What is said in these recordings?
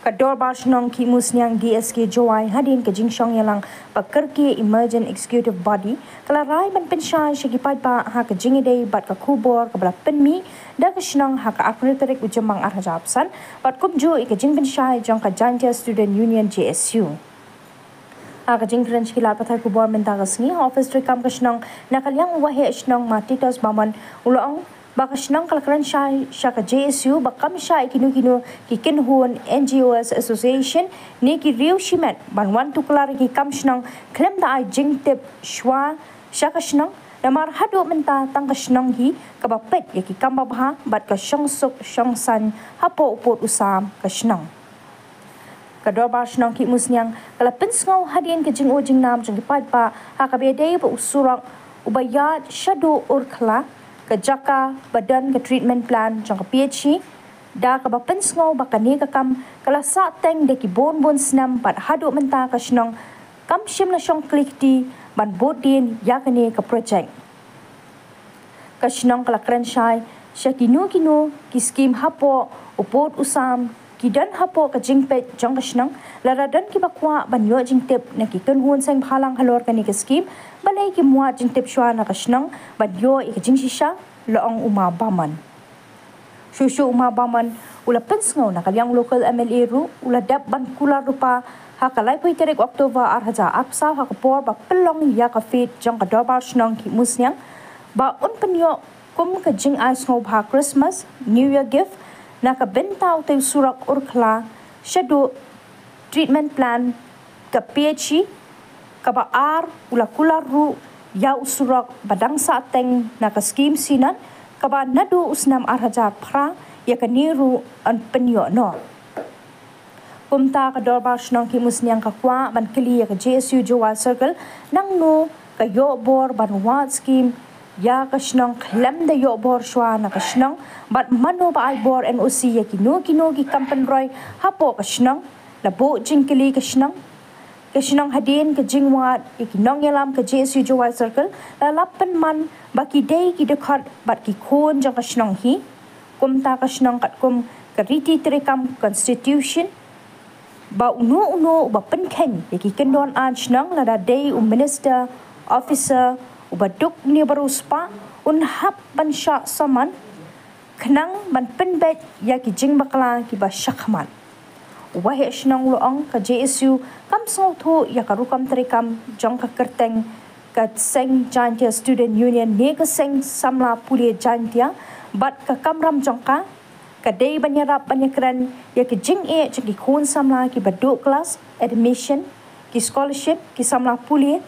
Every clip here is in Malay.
Kador Barshnong ki musnyang GSK Joai hadin ke jingshong yalang pakerki emergent executive body kalarai ban pensyai syagipad ba ha ke jingidei bat ka kubor ke bala penmi da ke shnong ha ka akreditarik ujamang arhajapsan bat kumju ke jing pensyai jong ka Jantia Student Union JSU. Aga jing kren shkilat pathai kubor mentagasni office trikam ke shnong nakalyang wahe shnong matitos baman ulong bakasnang kalakran syaka JSU bakam syai kinu kikinhun NGOs Association ni ki riu shimet banwan tuklar ki kamsnang klem da ai jingtip shwa syaka shnang namar hadu menta tangkasnang hi kabapet ya ki kambabha bat ka shongsuk shongsan hapo upot usam kasnang kador barsnang ki musnyang kalapin ngau hadin ke jing ojing nam jing pat pa hakabede ba usurak ubayat shadu urkla kejaka badan ke treatment plan jang PHC da ka bapen ngau bakani ka kam kala sa teng de ki bon snam pat hadu menta ka shnong kam shim na shong klik ti ban bodin yakane ka project ka shnong kala kren shai shakinu ki scheme hapo upot usam ki dan hapo ka jingpet jang ka shnong laradan ki bakwa ban yo jingtep na ki kanhun sang phalang halor kani ka scheme balai ki muat jingtep shwa na ka shnong ban yo ik jingshisha loong uma baman shushu uma baman ula pensngau na kalyang local MLA ru ula dap ban kula rupa hakalai pui terek Oktober arhaja apsa hakapor ba pelong ya ka fit jang ka dobar shnong ki musnyang ba un penyo kum ka jing ai ngau ba Christmas New Year gift na ka bentau te surak urkla shadu treatment plan ka PHC ka ba ar ula kula ru ya usurak badang sa teng na ka scheme sinan ka ba nadu usnam arhaja pra ya ka niru an penyo no kumta ka dorbar shnong ki musnyang ka kwa ban kili ya ka JSU Joal Circle nang no ka yo bor ban wat scheme ya ka shnong klem de yo bor shwa na ka shnong bat mano ba ai bor NOC ya kino ki kampen roy hapo ka shnong labo jingkili ka shnong Kashnong hadin ke jingwat ikinong yalam ke JSU Joal Circle lalapan man baki day ki dekat bat ki kon jang kashnong hi kumta kashnong kat kum kariti terekam constitution ba uno ba penkeng yaki kendon an shnong lada day minister officer ubaduk ni baruspa unhap ban syak saman kenang ban penbet yaki jing bakla ki ba syakman wahe shnong loong ka JSU kam song thu ya karukam terikam jong ka kerteng ka seng Jantia Student Union ne ka seng samla pulia Jantia bat ka kamram jong ka dei banyarap banyakran ya ki jing e ki khun samla ki badu class admission ki scholarship ki samla pulia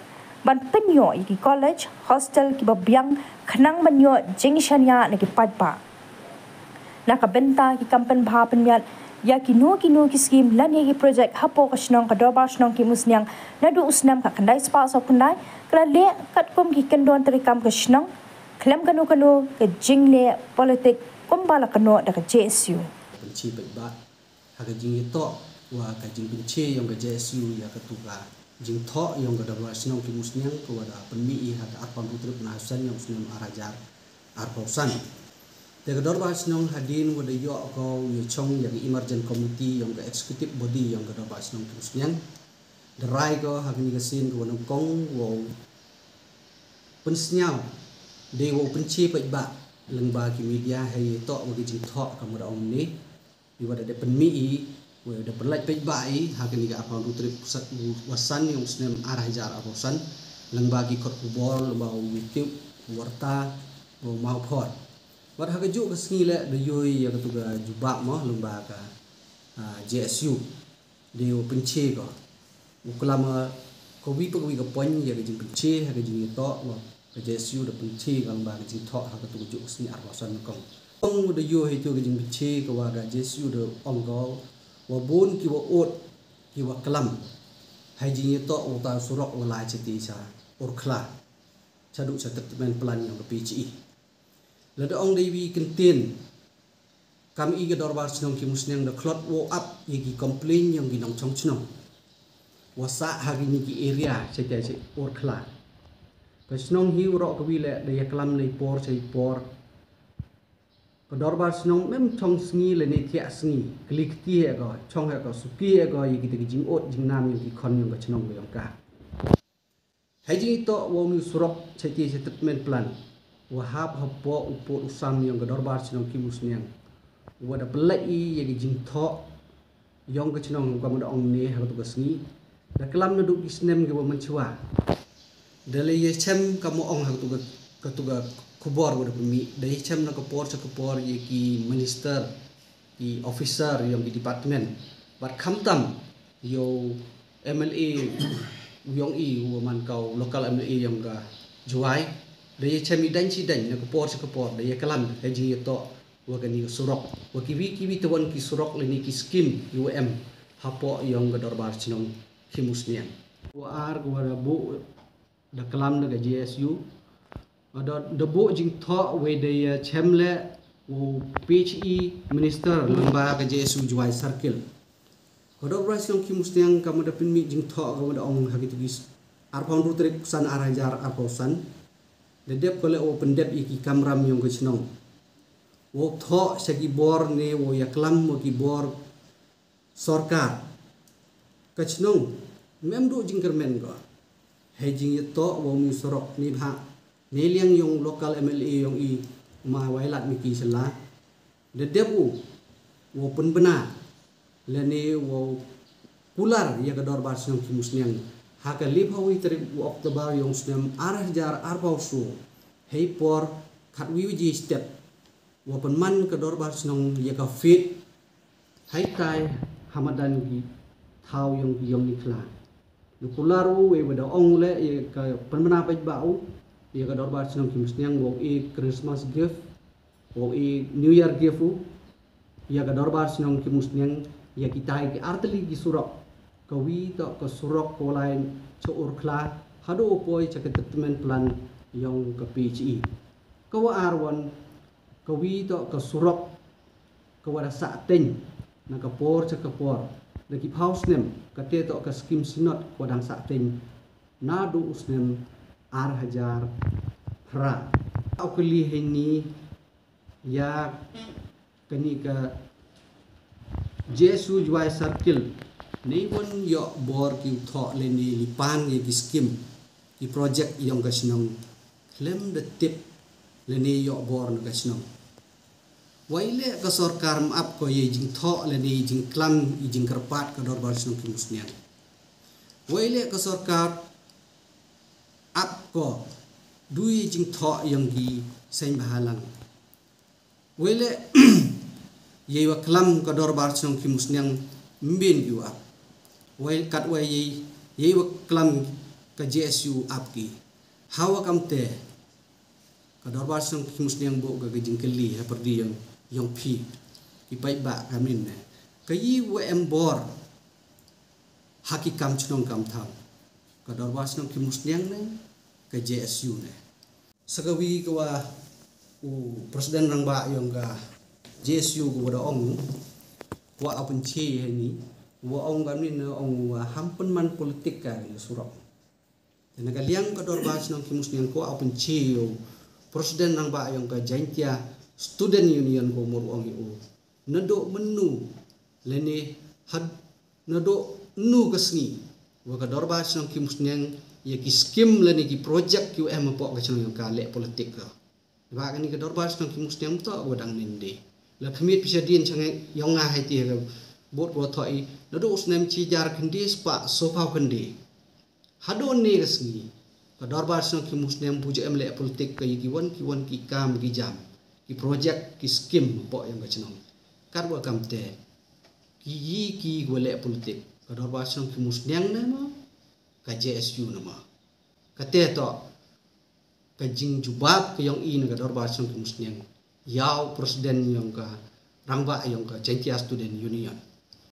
ban penyo ki college hostel ki babyang khnang banyo jing shanya ne ki padpa na ka benta ki kampen bha penyat ya kino ki scheme lan ye project hapo ka shnong ka dobar shnong ki musnyang nadu usnam ka kandai spa so kandai kala le kat kum ki kendon terikam ka shnong klem kanu ka jingle politik kumbala kano da ka JSU benci ba ha ka jing to wa ka jing benci yang ka JSU ya ka tuga jing tho yang ka dobar shnong ki musnyang ko da penmi ha ka apam putruk na hasan yang usnam arajar arposan Dekat dorba senong hadin wada yo ko yechong yang emergent committee yang ke executive body yang ke dorba senong terusnya derai ko hagni kesin ko nang kong wo pensnyau de wo penci ba lengba ki media hai to wo ki thok ka mura om ni di wada de penmi i wo de perlai ba i hagni ka apa putri pusat wasan yang senam arah jar aposan lengba ki kot kubol lengba YouTube warta wo mau phot Wat haka juk kesengi le de yoi ya ketuga jubak mah lembaga JSU de penci ko uklama kowi ke pon ya ke penci haka jing to lo ke JSU de penci ka lembaga jing to haka tu juk kesengi arwasan kong kong de yoi tu ke jing penci ko wa ga JSU de onggo wa bun ki wa ot ki wa kelam hai jing to uta surok wala ceti sa urkla caduk statement plan yang ke PCI Lada ong dewi kentin kami ke dorbar senong ki musnyang da klot wo up yegi complain yang ginong chong chnong wasa hari ni ki area cek urkla ka senong hi ro ko wile da yaklam nei por sei por Kedor bar senong mem chong sengi le ne tia sengi klik tie go chong ha go suki go yi kita jing ot jing nam yi kon yung ga chenong yong ka hai jing to wo mi surok cheti statement plan wa hab hapo upo usam yung kedor bar senong ki musniang wa da belai yi jing tho yong ga chenong ga mo ong ne ha to ga sengi da kelam na du isnem ge wo menchwa dale ye chem ka mo ong ha to ga kubor pada pemi dari cem nak kepor ye ki minister ki officer yang di department bat khamtam yo MLA yong i man kau local MLA yang ga juai dari cem idan nak kepor dari kalam haji to wa gani surok wa kiwi tawan ki surok leni ki skim UM hapo yang ga dorbar chinong himusnian wa ar wa bu da kalam da JSU ada debu jing tho we de chemle wo PHE minister lamba ka JSU juai circle kodo brasion ki mustiang kamu da pin mi jing tho kamu da ong hagi tugis ar pound rutrik san arajar ar pausan de dep kole o pendep iki kamram yong gechnong wo tho sagi bor ne wo yaklam mo ki bor sarkar kachnong mem do jing kermen go he jing to wo mi sorok ni bha neliang yung local MLA yung i mawailat miki sela de debu wo pun bena lene wo pular ya gador bar senong ki musniang haka lip hawi tri wo oktober yung snem arah jar arbausu hei por khat wiwi step wo pun man gador bar senong ya ka fit hai kai hamadan gi thau yung nikla nukularu we wada ong le ya ka penmena paj bau ia ka dorbar senong ki musniang wo e Christmas gift wo e New Year gift ia ka dorbar senong ki musniang ia kita ki arteli ki surok kawi to ka surok ko lain cho urkla hado poi cha statement plan yang ka PHE kawa arwan kawi to ka surok kawara sa teng na ka por cha ka por na ki house nem ka te to ka skim sinot ko dang sa teng na do usnem ar hajar pra aukli heni ya kani ka JSU juai circle nei won yo bor ki tho leni lipan ye ki skim ki project yang ka sinong klem de tip leni yo bor ka sinong waile ka sarkar maap ko ye jing tho leni jing klam jing kerpat ka dor bar sinong ki musnian waile ka sarkar ap ko dui jing tho yang di sain bahalang wele ye wa klam ka dor bar song ki musniang mbin yu ap wele kat wa ye wa klam ka JSU ap ki hawa kamte ka dor bar song ki musniang bo ga jing keli ha perdi yang pi ki pai ba kamin ne ka yi wa embor hakikam chnong kam thang ka dorwas nong ki musniang ne ka JSU ne sagawi ka wa presiden rang ba yung ka JSU ko da ong wa apun che ni wa ong gamin na ong hampun man politik ka surok na ka liang ka dorwas nong ki musniang ko apun che yo presiden rang ba yung ka jaintia student union ko mur ong yu nado menu lene had nado nu kasni wa ka dorwas nong ki musniang ya ki skim lene ki project ki em po ka chong ka le politik ka ba kan ni ka dorwas nong ki musniang to wa dang ninde la khamit pisa din change yong nga hai ti ka bot bo thoi nado usnem chi jar khindi spa sofa khindi hado ne kasni ka dorwas nong ki musniang puja em le politik ka ki won ki kam ki jam ki project ki skim po yang ka chong kar wa kamte ki gole politik ka dorwas nong ki musniang na ma ka JSU nama kate to ka jing jubab ka yang in ka dorwas nong ki musniang yaw presiden yang ka rangba yang ka Jaintia Student Union